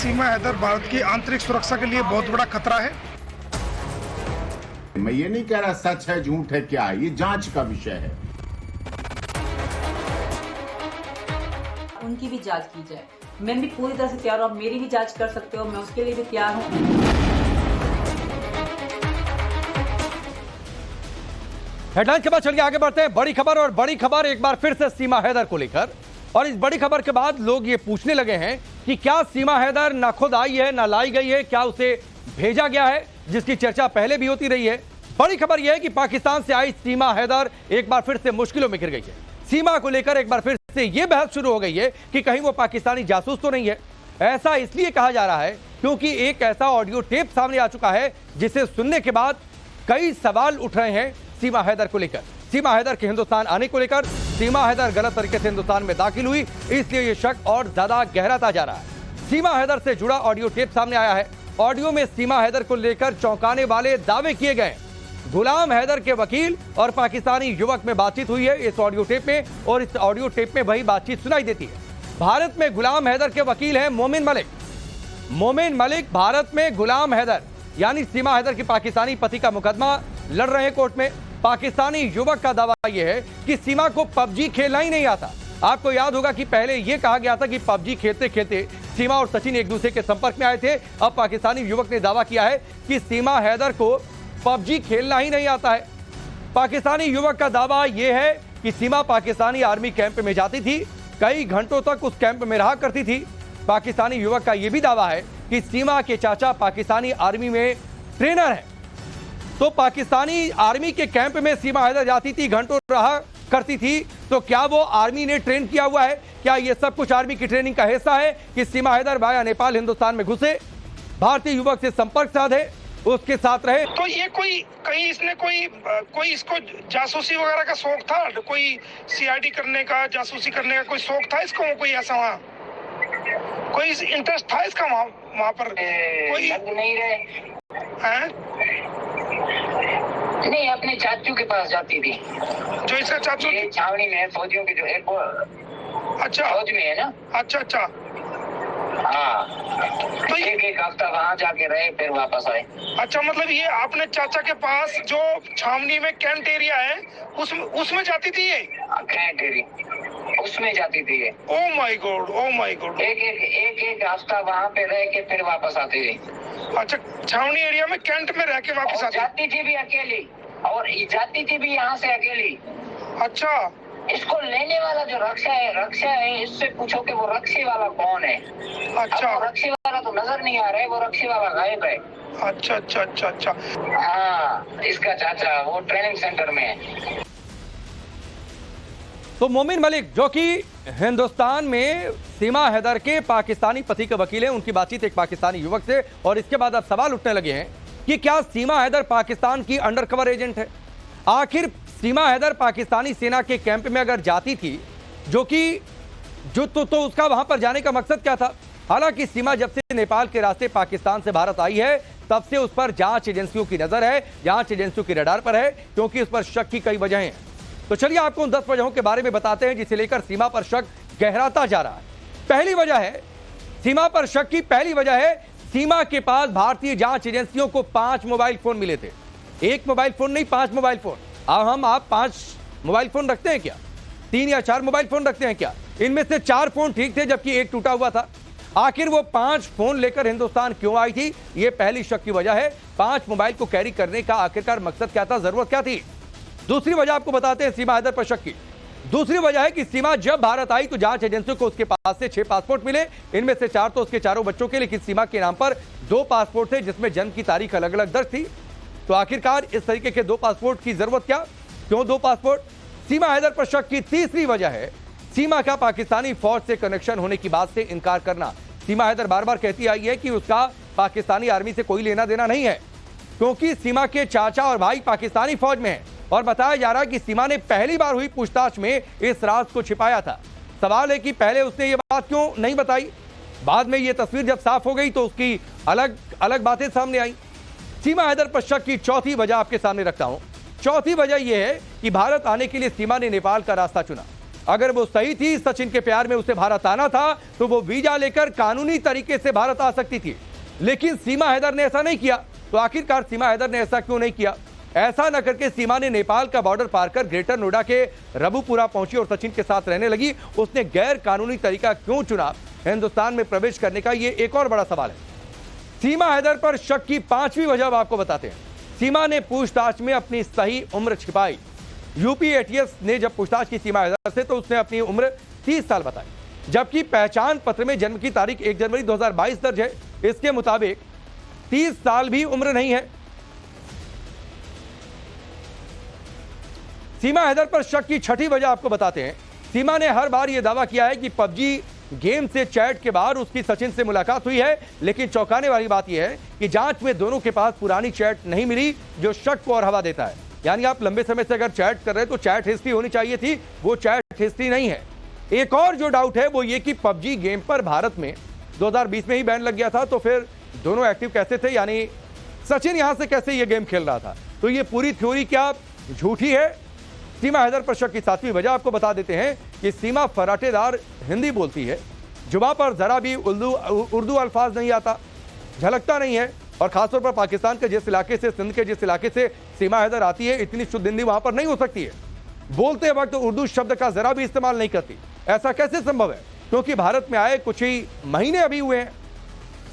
सीमा हैदर भारत की आंतरिक सुरक्षा के लिए बहुत बड़ा खतरा है। मैं ये नहीं कह रहा सच है झूठ है क्या है, ये जांच का विषय है। उनकी भी जांच की जाए। मैं भी पूरी तरह से तैयार हूँ, आप मेरी भी जांच कर सकते हो, मैं उसके लिए भी तैयार हूँ। हेडलाइन के बाद चलिए आगे बढ़ते हैं। बड़ी खबर, और बड़ी खबर एक बार फिर से सीमा हैदर को लेकर। और इस बड़ी खबर के बाद लोग ये पूछने लगे हैं कि क्या सीमा हैदर ना खुद आई है ना लाई गई है, क्या उसे भेजा गया है, जिसकी चर्चा पहले भी होती रही है। बड़ी खबर यह है कि पाकिस्तान से आई सीमा हैदर एक बार फिर से मुश्किलों में घिर गई है। सीमा को लेकर एक बार फिर से यह बहस शुरू हो गई है कि कहीं वो पाकिस्तानी जासूस तो नहीं है। ऐसा इसलिए कहा जा रहा है क्योंकि एक ऐसा ऑडियो टेप सामने आ चुका है जिसे सुनने के बाद कई सवाल उठ रहे हैं सीमा हैदर को लेकर। सीमा हैदर के हिंदुस्तान आने को लेकर, सीमा हैदर गलत तरीके से हिंदुस्तान में दाखिल हुई, इसलिए यह शक और ज्यादा गहराता जा रहा है। सीमा हैदर से जुड़ा ऑडियो टेप सामने आया है। ऑडियो में सीमा हैदर को लेकर चौंकाने वाले दावे किए गए। गुलाम हैदर के वकील और पाकिस्तानी युवक में बातचीत हुई है इस ऑडियो टेप में, और इस ऑडियो टेप में वही बातचीत सुनाई देती है। भारत में गुलाम हैदर के वकील हैं मोमिन मलिक। मोमिन मलिक भारत में गुलाम हैदर यानी सीमा हैदर के पाकिस्तानी पति का मुकदमा लड़ रहे हैं कोर्ट में। पाकिस्तानी युवक का दावा यह है कि सीमा को पबजी खेलना ही नहीं आता। आपको याद होगा कि पहले यह कहा गया था कि पबजी खेलते खेलते सीमा और सचिन एक दूसरे के संपर्क में आए थे। अब पाकिस्तानी युवक ने दावा किया है कि सीमा हैदर को पबजी खेलना ही नहीं आता है। पाकिस्तानी युवक का दावा यह है कि सीमा पाकिस्तानी आर्मी कैंप में जाती थी, कई घंटों तक उस कैंप में रहा करती थी। पाकिस्तानी युवक का यह भी दावा है कि सीमा के चाचा पाकिस्तानी आर्मी में ट्रेनर है। तो पाकिस्तानी आर्मी के कैंप में सीमा हैदर जाती थी, घंटों रहा करती थी, तो क्या वो आर्मी ने ट्रेन किया हुआ है? क्या ये सब कुछ आर्मी की ट्रेनिंग का हिस्सा है कि सीमा हैदर वाया नेपाल हिंदुस्तान में घुसे, भारतीय युवक से संपर्क साधे, उसके साथ रहे? तो ये कोई कहीं इसने कोई इसको जासूसी वगैरह का शौक था, कोई सीआईडी करने का, जासूसी करने का कोई शौक था इसको? कोई ऐसा वहाँ कोई इंटरेस्ट था इसका वहाँ पर? कोई नहीं रहे हैं? नहीं, अपने चाचू के पास जाती थी। जो इसका चाचू छावनी में फौजियों के जो एयरपोर्ट, अच्छा फौज में है ना। अच्छा हाँ, तो एक हफ्ता वहाँ जाके रहे, फिर वापस आए। अच्छा, मतलब ये आपने चाचा के पास जो छावनी में कैंट एरिया है उसमें जाती थी ये? कैंट एरिया उसमें जाती थी ये। Oh my God. एक हफ्ता वहाँ पे रह के फिर वापस आती थी। अच्छा, छावनी एरिया में कैंट में रह के वापस आती? जाती थी भी अकेली और जाती थी भी यहाँ से अकेली। अच्छा, इसको लेने वाला जो रक्षा है, इससे पूछो कि वो रक्षी वाला कौन है। अच्छा, वो रक्षी वाला तो नजर नहीं आ रहा है, वो रक्षी वाला गायब है। अच्छा। हाँ, इसका चाचा वो ट्रेनिंग सेंटर में है। तो मोमिन मलिक जो कि हिंदुस्तान में सीमा हैदर के पाकिस्तानी पति के वकील हैं, उनकी बातचीत एक पाकिस्तानी युवक से, और इसके बाद अब सवाल उठने लगे हैं कि क्या सीमा हैदर पाकिस्तान की अंडरकवर एजेंट है? आखिर सीमा हैदर पाकिस्तानी सेना के कैंप में अगर जाती थी, तो उसका वहां पर जाने का मकसद क्या था? हालांकि सीमा जब से नेपाल के रास्ते पाकिस्तान से भारत आई है, तब से उस पर जांच एजेंसियों की नजर है, जांच एजेंसियों के रडार पर है, क्योंकि उस पर शक की कई वजहें हैं। तो चलिए आपको उन 10 वजहों के बारे में बताते हैं जिसे लेकर सीमा पर शक गहराता जा रहा है। पहली वजह है, सीमा पर शक की पहली वजह है, सीमा के पास भारतीय जांच एजेंसियों को 5 मोबाइल फोन मिले थे। एक मोबाइल फोन नहीं, 5 मोबाइल फोन। अब आप 5 मोबाइल फोन रखते हैं क्या? 3 या 4 मोबाइल फोन रखते हैं क्या? इनमें से 4 फोन ठीक थे जबकि एक टूटा हुआ था। आखिर वो 5 फोन लेकर हिंदुस्तान क्यों आई थी? ये पहली शक की वजह है। 5 मोबाइल को कैरी करने का आखिरकार मकसद क्या था, जरूरत क्या थी? दूसरी वजह आपको बताते हैं सीमा हैदर पर शक की। दूसरी वजह है कि सीमा जब भारत आई तो जांच एजेंसियों को उसके पास से 6 पासपोर्ट मिले। इनमें से 4 तो उसके चारों बच्चों के, लेकिन सीमा के नाम पर 2 पासपोर्ट थे जिसमें जन्म की तारीख अलग अलग दर्ज थी। तो आखिरकार इस तरीके के 2 पासपोर्ट की जरूरत क्या? क्यों 2 पासपोर्ट? सीमा हैदर पर शक की तीसरी वजह है सीमा का पाकिस्तानी फौज से कनेक्शन होने की बात से इनकार करना। सीमा हैदर बार बार कहती आई है कि उसका पाकिस्तानी आर्मी से कोई लेना देना नहीं है, क्योंकि सीमा के चाचा और भाई पाकिस्तानी फौज में हैं। और बताया जा रहा है कि सीमा ने पहली बार हुई पूछताछ में इस राज को छिपाया था। सवाल है कि पहले उसने ये बात क्यों नहीं बताई? बाद में ये तस्वीर जब साफ हो गई तो उसकी अलग अलग बातें सामने आई। सीमा हैदर पर शक की चौथी वजह आपके सामने रखता हूं। चौथी वजह यह है कि भारत आने के लिए सीमा ने नेपाल का रास्ता चुना। अगर वो सही थी, सचिन के प्यार में उसे भारत आना था, तो वो वीजा लेकर कानूनी तरीके से भारत आ सकती थी। लेकिन सीमा हैदर ने ऐसा नहीं किया। तो आखिरकार सीमा हैदर ने ऐसा क्यों नहीं किया? ऐसा न करके सीमा ने नेपाल का बॉर्डर पार कर ग्रेटर नोएडा के रबुपुरा पहुंची और सचिन के साथ रहने लगी। उसने गैर कानूनी तरीका क्यों चुना हिंदुस्तान में प्रवेश करने का? ये एक और बड़ा सवाल है। सीमा हैदर पर शक की 5वीं वजह अब आपको बताते हैं। सीमा ने पूछताछ में अपनी सही उम्र छिपाई। यूपी एटीएस ने जब पूछताछ की सीमा हैदर से, तो उसने अपनी उम्र 30 साल बताई, जबकि पहचान पत्र में जन्म की तारीख 1 जनवरी 2022 दर्ज है। इसके मुताबिक 30 साल भी उम्र नहीं है। सीमा हैदर पर शक की 6ठी वजह आपको बताते हैं। सीमा ने हर बार यह दावा किया है कि पबजी गेम से चैट के बाद उसकी सचिन से मुलाकात हुई है, लेकिन चौंकाने वाली बात यह है कि जांच में दोनों के पास पुरानी चैट नहीं मिली, जो शक को और हवा देता है। यानी आप लंबे समय से अगर चैट कर रहे हैं तो चैट हिस्ट्री होनी चाहिए थी, वो चैट हिस्ट्री नहीं है। एक और जो डाउट है वो ये कि पबजी गेम पर भारत में 2020 में ही बैन लग गया था, तो फिर दोनों एक्टिव कैसे थे? यानी सचिन यहां से कैसे ये गेम खेल रहा था? तो ये पूरी थ्योरी क्या झूठी है? सीमा हैदर पर शक की 7वीं वजह आपको बता देते हैं कि सीमा फराटेदार हिंदी बोलती है, जुबान पर जरा भी उर्दू अल्फाज नहीं आता, झलकता नहीं है। और खासतौर पर पाकिस्तान के जिस इलाके से, सिंध के जिस इलाके से सीमा हैदर आती है, इतनी शुद्ध हिंदी वहां पर नहीं हो सकती है। बोलते वक्त उर्दू शब्द का जरा भी इस्तेमाल नहीं करती। ऐसा कैसे संभव है? क्योंकि भारत में आए कुछ ही महीने अभी हुए हैं।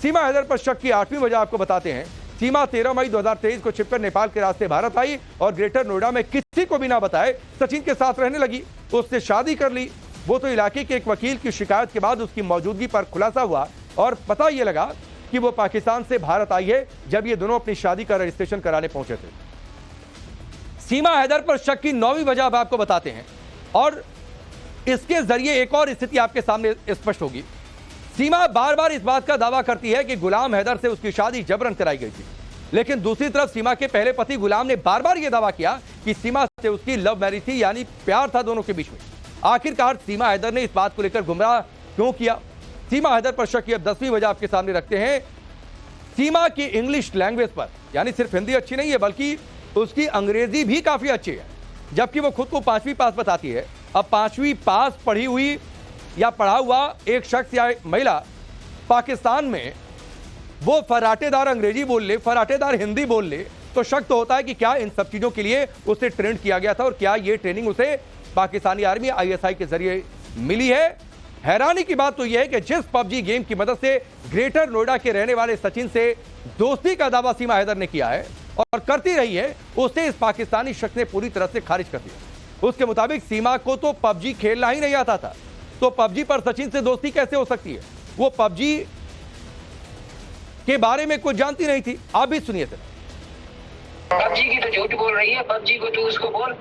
सीमा हैदर पर शक की 8वीं वजह आपको बताते हैं। सीमा 13 मई 2023 को छिपकर नेपाल के रास्ते भारत आई और ग्रेटर नोएडा में किसी को भी ना बताए सचिन के साथ रहने लगी। उससे शादी कर ली। वो तो इलाके के एक वकील की शिकायत के बाद उसकी मौजूदगी पर खुलासा हुआ और पता यह लगा कि वो पाकिस्तान से भारत आई है, जब ये दोनों अपनी शादी का रजिस्ट्रेशन कराने पहुंचे थे। सीमा हैदर पर शक की 9वीं वजह अब आपको बताते हैं और इसके जरिए एक और स्थिति आपके सामने स्पष्ट होगी। सीमा बार बार इस बात का दावा करती है कि गुलाम हैदर से उसकी शादी जबरन कराई गई थी, लेकिन दूसरी तरफ सीमा के पहले पति गुलाम ने बार बार यह दावा किया कि सीमा से उसकी लव मैरिज थी, यानी प्यार था दोनों के बीच में। आखिरकार सीमा हैदर ने इस बात को लेकर गुमराह क्यों किया? सीमा हैदर पर शक की अब 10वीं वजह आपके सामने रखते हैं। सीमा की इंग्लिश लैंग्वेज पर, यानी सिर्फ हिंदी अच्छी नहीं है बल्कि उसकी अंग्रेजी भी काफी अच्छी है, जबकि वो खुद को 5वीं पास बताती है। अब 5वीं पास पढ़ी हुई या पढ़ा हुआ एक शख्स या महिला पाकिस्तान में वो फराटेदार अंग्रेजी बोल ले, फराटेदार हिंदी बोल ले, तो शक तो होता है कि क्या इन सब चीजों के लिए उसे ट्रेंड किया गया था और क्या ये ट्रेनिंग उसे पाकिस्तानी आर्मी ISI के जरिए मिली है। हैरानी की बात तो यह है कि जिस पबजी गेम की मदद से ग्रेटर नोएडा के रहने वाले सचिन से दोस्ती का दावा सीमा हैदर ने किया है और करती रही है, उसे इस पाकिस्तानी शख्स ने पूरी तरह से खारिज कर दिया। उसके मुताबिक सीमा को तो पबजी खेलना ही नहीं आता था, तो पबजी पर सचिन से दोस्ती कैसे हो सकती है? वो पबजी के बारे में कुछ जानती नहीं थी। आप भी सुनिए सर। पबजी की तो झूठ बोल रही है। पबजी को तू उसको बोल,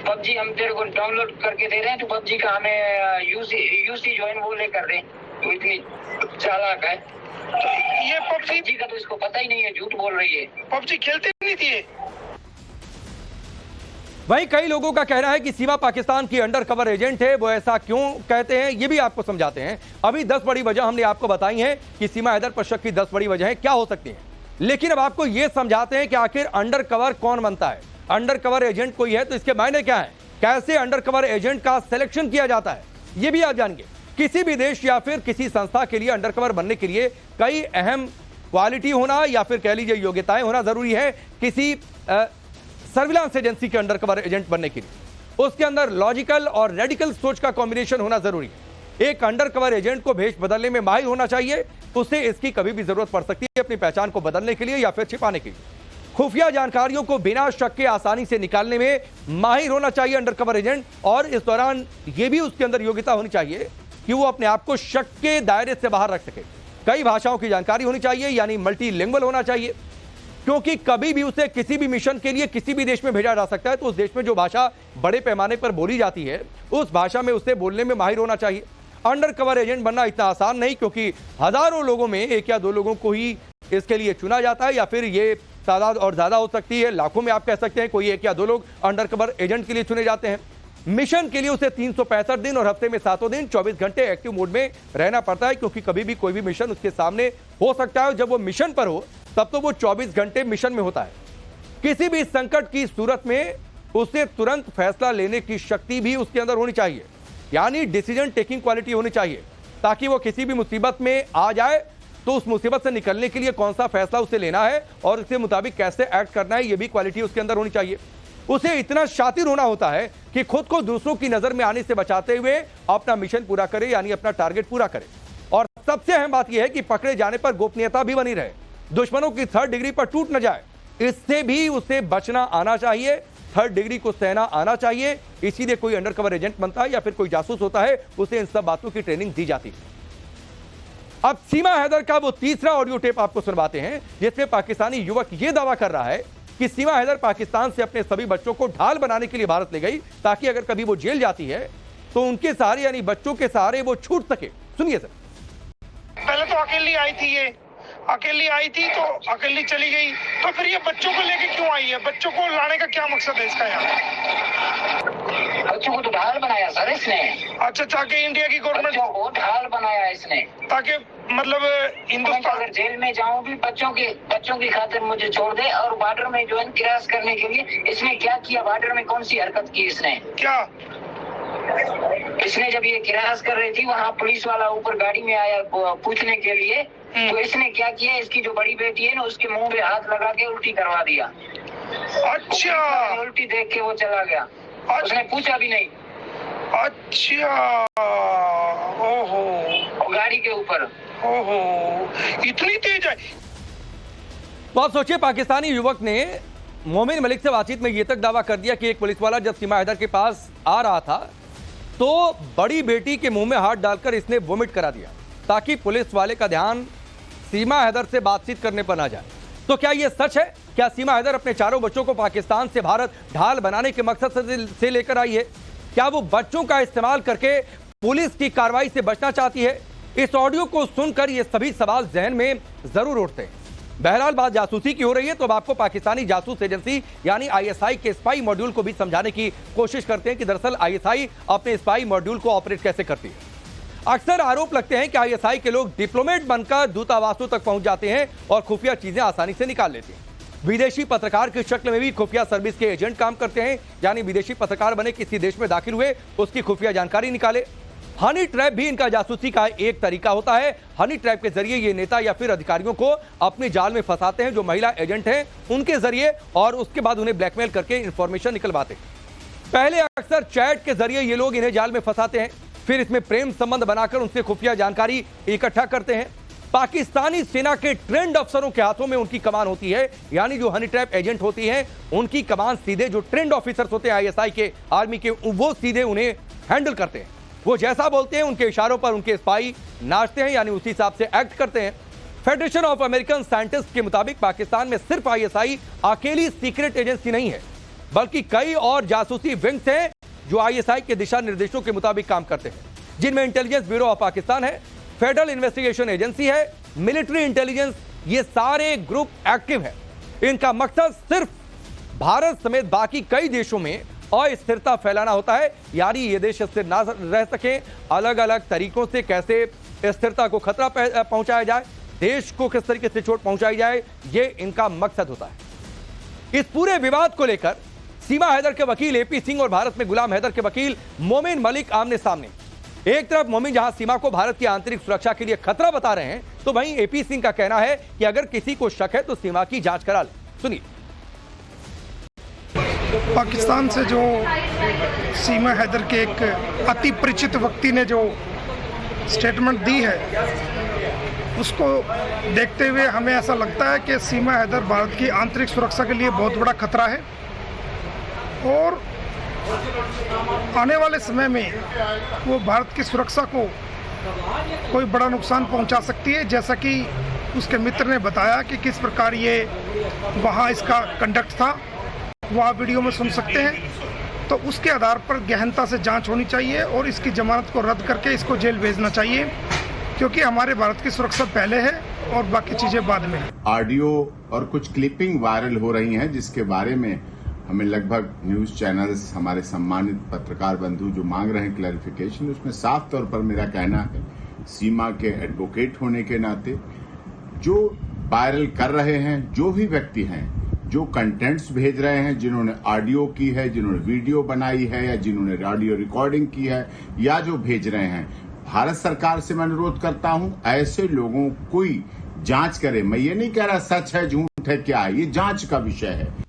पबजी हम तेरे को डाउनलोड करके दे रहे हैं, तो पबजी का हमें यूसी ज्वाइन वो ले कर रहे हैं। तो इतनी चालाक है। ये पबजी का तो इसको पता ही नहीं है, झूठ बोल रही है। पबजी खेलते नहीं थी। वहीं कई लोगों का कहना है कि सीमा पाकिस्तान की अंडर कवर एजेंट है। वो ऐसा क्यों कहते हैं ये भी आपको समझाते हैं। अभी 10 बड़ी वजह हमने आपको बताई हैं कि सीमा हैदर पर शक की 10 बड़ी वजहें क्या हो सकती हैं, लेकिन अब आपको यह समझाते हैं कि आखिर अंडर कवर कौन बनता है। अंडर कवर एजेंट कोई है तो इसके मायने क्या है, कैसे अंडर कवर एजेंट का सिलेक्शन किया जाता है, ये भी आप जानेंगे। किसी भी देश या फिर किसी संस्था के लिए अंडर कवर बनने के लिए कई अहम क्वालिटी होना या फिर कह लीजिए योग्यताएं होना जरूरी है। किसी सर्विलांस एजेंसी के अंडर कवर एजेंट बनने के लिए उसके अंदर लॉजिकल और रेडिकल सोच का कॉम्बिनेशन होना जरूरी है। एक अंडर कवर एजेंट को भेष बदलने में माहिर होना चाहिए। उसे इसकी कभी भी जरूरत पड़ सकती है अपनी पहचान को बदलने के लिए या फिर छिपाने के लिए। खुफिया जानकारियों को बिना शक के आसानी से निकालने में माहिर होना चाहिए अंडर कवर एजेंट, और इस दौरान यह भी उसके अंदर योग्यता होनी चाहिए कि वो अपने आप को शक के दायरे से बाहर रख सके। कई भाषाओं की जानकारी होनी चाहिए, यानी मल्टीलिंगुअल होना चाहिए, क्योंकि कभी भी उसे किसी भी मिशन के लिए किसी भी देश में भेजा जा सकता है। तो उस देश में जो भाषा बड़े पैमाने पर बोली जाती है उस भाषा में उसे बोलने में माहिर होना चाहिए। अंडर कवर एजेंट बनना इतना आसान नहीं, क्योंकि हजारों लोगों में 1 या 2 लोगों को ही इसके लिए चुना जाता है, या फिर ये तादाद और ज्यादा हो सकती है, लाखों में आप कह सकते हैं कोई 1 या 2 लोग अंडर कवर एजेंट के लिए चुने जाते हैं। मिशन के लिए उसे 365 दिन और हफ्ते में 7 दिन 24 घंटे एक्टिव मोड में रहना पड़ता है, क्योंकि कभी भी कोई भी मिशन उसके सामने हो सकता है। जब वो मिशन पर हो तब तो वो 24 घंटे मिशन में होता है। किसी भी संकट की सूरत में उसे तुरंत फैसला लेने की शक्ति भी उसके अंदर होनी चाहिए। यानी डिसीजन टेकिंग क्वालिटी होनी चाहिए, ताकि वो किसी भी मुसीबत में आ जाए तो उस मुसीबत से निकलने के लिए कौन सा फैसला उसे लेना है और उसके मुताबिक कैसे एक्ट करना है, ये भी क्वालिटी उसके अंदर होनी चाहिए। उसे इतना शातिर होना होता है कि खुद को दूसरों की नजर में आने से बचाते हुए अपना मिशन पूरा करे, यानी अपना टारगेट पूरा करे। और सबसे अहम बात यह है कि पकड़े जाने पर गोपनीयता भी बनी रहे, दुश्मनों की 3rd डिग्री पर टूट न जाए, इससे भी उसे बचना आना चाहिए, 3rd डिग्री को सहना आना चाहिए। इसीलिए कोई अंडरकवर एजेंट बनता है या फिर कोई जासूस होता है, उसे इन सब बातों की ट्रेनिंग दी जाती है। अब सीमा हैदर का वो तीसरा ऑडियो टेप आपको सुनवाते हैं, जिसमें पाकिस्तानी युवक ये दावा कर रहा है कि सीमा हैदर पाकिस्तान से अपने सभी बच्चों को ढाल बनाने के लिए भारत ले गई, ताकि अगर कभी वो जेल जाती है तो उनके सहारे यानी बच्चों के सहारे वो छूट सके। सुनिए सर। पहले तो अकेली आई थी, ये अकेली आई थी तो अकेली चली गई, तो फिर ये बच्चों को लेके क्यों आई है? बच्चों को लाने का क्या मकसद है इसका यहाँ? बच्चों को तो ढाल बनाया सर इसने। अच्छा, ताकि इंडिया की गवर्नमेंट बच्चों को ढाल बनाया इसने, ताकि मतलब हिंदुस्तान अगर जेल में जाऊं भी बच्चों की खातिर मुझे छोड़ दे। और बॉर्डर में जो है क्रॉस करने के लिए इसने क्या किया, बॉर्डर में कौन सी हरकत की इसने? क्या इसने जब ये क्रॉस कर रही थी, वहाँ पुलिस वाला ऊपर गाड़ी में आया पूछने के लिए, तो इसने क्या किया, इसकी जो बड़ी बेटी है ना उसके मुंह पे हाथ लगा के उल्टी करवा दिया। अच्छा, उल्टी देख के वो चला गया, उसने पूछा भी नहीं। अच्छा, ओहो, गाड़ी के ऊपर, ओहो, इतनी तेज है। तो आप सोचिए, पाकिस्तानी युवक ने मोमिन मलिक से बातचीत में यह तक दावा कर दिया कि एक पुलिस वाला जब सीमा हैदर के पास आ रहा था तो बड़ी बेटी के मुंह में हाथ डालकर इसने वोमिट करा दिया, ताकि पुलिस वाले का ध्यान सीमा हैदर से बातचीत करने पर ना जाए। तो क्या यह सच है? क्या सीमा हैदर अपने चारों बच्चों को पाकिस्तान से भारत ढाल बनाने के मकसद से लेकर आई है? क्या वो बच्चों का इस्तेमाल करके पुलिस की कार्रवाई से बचना चाहती है? इस ऑडियो को सुनकर ये सभी सवाल जहन में जरूर उठते हैं। बहरहाल बात जासूसी की हो रही है, तो अब आपको पाकिस्तानी जासूस एजेंसी यानी आईएसआई के स्पाई मॉड्यूल को भी समझाने की कोशिश करते हैं कि दरअसल आईएसआई अपने स्पाई मॉड्यूल को ऑपरेट कैसे करती है। अक्सर आरोप लगते हैं कि आईएसआई के लोग डिप्लोमेट बनकर दूतावासों तक पहुंच जाते हैं और खुफिया चीजें आसानी से निकाल लेते हैं। विदेशी पत्रकार की शक्ल में भी खुफिया सर्विस के एजेंट काम करते हैं, यानी विदेशी पत्रकार बने, किसी देश में दाखिल हुए, उसकी खुफिया जानकारी निकाले। हनी ट्रैप भी इनका जासूसी का एक तरीका होता है। हनी ट्रैप के जरिए ये नेता या फिर अधिकारियों को अपने जाल में फंसाते हैं, जो महिला एजेंट हैं उनके जरिए, और उसके बाद उन्हें ब्लैकमेल करके इंफॉर्मेशन निकलवाते हैं। पहले अक्सर चैट के जरिए ये लोग इन्हें जाल में फंसाते हैं, फिर इसमें प्रेम संबंध बनाकर उनसे खुफिया जानकारी इकट्ठा करते हैं। पाकिस्तानी सेना के ट्रेंड अफसरों के हाथों में उनकी कमान होती है, यानी जो हनी ट्रैप एजेंट होती हैं उनकी कमान सीधे जो ट्रेंड ऑफिसर्स होते हैं आईएसआई के, आर्मी के, वो सीधे उन्हें हैंडल करते हैं। वो जैसा बोलते हैं उनके इशारों पर उनके स्पाई नाचते हैं, यानी उसी हिसाब से एक्ट करते हैं। फेडरेशन ऑफ अमेरिकन साइंटिस्ट के मुताबिक पाकिस्तान में सिर्फ आईएसआई अकेली सीक्रेट एजेंसी नहीं है, बल्कि कई और जासूसी विंग्स हैं जो आईएसआई के दिशा निर्देशों के मुताबिक काम करते हैं, जिनमें इंटेलिजेंस ब्यूरो ऑफ पाकिस्तान है, फेडरल इन्वेस्टिगेशन एजेंसी है, मिलिट्री इंटेलिजेंस, ये सारे ग्रुप एक्टिव है। इनका मकसद सिर्फ भारत समेत बाकी कई देशों में अस्थिरता फैलाना होता है, यानी ये देश स्थिर ना रह सके, अलग अलग तरीकों से कैसे स्थिरता को खतरा पहुंचाया जाए, देश को किस तरीके से चोट पहुंचाई जाए, ये इनका मकसद होता है। इस पूरे विवाद को लेकर सीमा हैदर के वकील एपी सिंह और भारत में गुलाम हैदर के वकील मोमिन मलिक आमने सामने। एक तरफ मोमिन जहां सीमा को भारत की आंतरिक सुरक्षा के लिए खतरा बता रहे हैं, तो वहीं एपी सिंह का कहना है कि अगर किसी को शक है तो सीमा की जांच करा ले। सुनिए। पाकिस्तान से जो सीमा हैदर के एक अति परिचित व्यक्ति ने जो स्टेटमेंट दी है, उसको देखते हुए हमें ऐसा लगता है कि सीमा हैदर भारत की आंतरिक सुरक्षा के लिए बहुत बड़ा खतरा है और आने वाले समय में वो भारत की सुरक्षा को कोई बड़ा नुकसान पहुंचा सकती है। जैसा कि उसके मित्र ने बताया कि किस प्रकार ये वहाँ इसका कंडक्ट था, वो आप वीडियो में सुन सकते हैं। तो उसके आधार पर गहनता से जांच होनी चाहिए और इसकी जमानत को रद्द करके इसको जेल भेजना चाहिए, क्योंकि हमारे भारत की सुरक्षा पहले है और बाकी चीज़ें बाद में है। ऑडियो और कुछ क्लिपिंग वायरल हो रही हैं, जिसके बारे में हमें लगभग न्यूज चैनल्स, हमारे सम्मानित पत्रकार बंधु जो मांग रहे हैं क्लैरिफिकेशन, उसमें साफ तौर पर मेरा कहना है, सीमा के एडवोकेट होने के नाते जो वायरल कर रहे हैं, जो भी व्यक्ति हैं, जो कंटेंट्स भेज रहे हैं, जिन्होंने ऑडियो की है, जिन्होंने वीडियो बनाई है या जिन्होंने ऑडियो रिकॉर्डिंग की है या जो भेज रहे हैं, भारत सरकार से मैं अनुरोध करता हूं ऐसे लोगों कोई जांच करे। मैं ये नहीं कह रहा सच है झूठ है क्या है, ये जांच का विषय है।